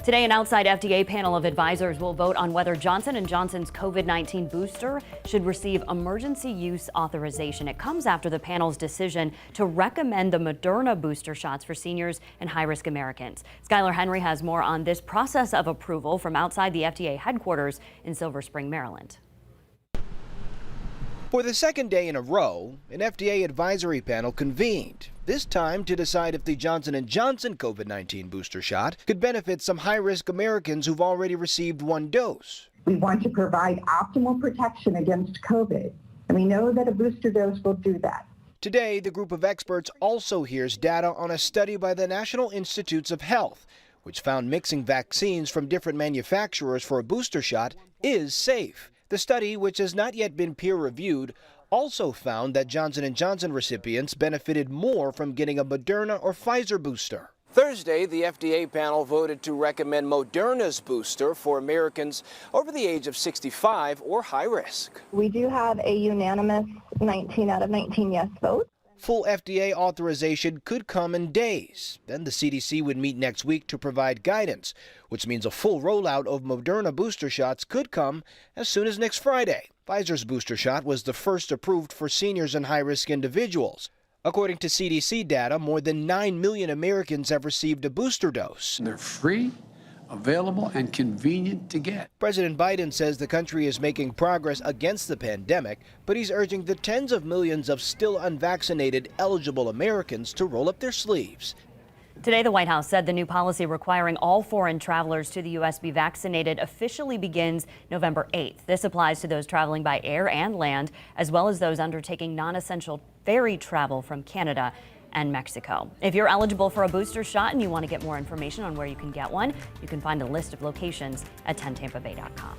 Today, an outside FDA panel of advisors will vote on whether Johnson & Johnson's COVID-19 booster should receive emergency use authorization. It comes after the panel's decision to recommend the Moderna booster shots for seniors and high-risk Americans. Skylar Henry has more on this process of approval from outside the FDA headquarters in Silver Spring, Maryland. For the second day in a row, an FDA advisory panel convened, this time to decide if the Johnson & Johnson COVID-19 booster shot could benefit some high-risk Americans who've already received one dose. We want to provide optimal protection against COVID, and we know that a booster dose will do that. Today, the group of experts also hears data on a study by the National Institutes of Health, which found mixing vaccines from different manufacturers for a booster shot is safe. The study, which has not yet been peer-reviewed, also found that Johnson & Johnson recipients benefited more from getting a Moderna or Pfizer booster. Thursday, the FDA panel voted to recommend Moderna's booster for Americans over the age of 65 or high risk. We do have a unanimous 19 out of 19 yes vote. Full FDA authorization could come in days. Then the CDC would meet next week to provide guidance, which means a full rollout of Moderna booster shots could come as soon as next Friday. Pfizer's booster shot was the first approved for seniors and high-risk individuals. According to CDC data, more than 9 million Americans have received a booster dose. They're free, available, and convenient to get. President Biden says the country is making progress against the pandemic, but he's urging the tens of millions of still unvaccinated eligible Americans to roll up their sleeves. Today, the White House said the new policy requiring all foreign travelers to the U.S. be vaccinated officially begins November 8th. This applies to those traveling by air and land, as well as those undertaking non-essential ferry travel from Canada and Mexico. If you're eligible for a booster shot and you want to get more information on where you can get one, you can find a list of locations at 10tampabay.com.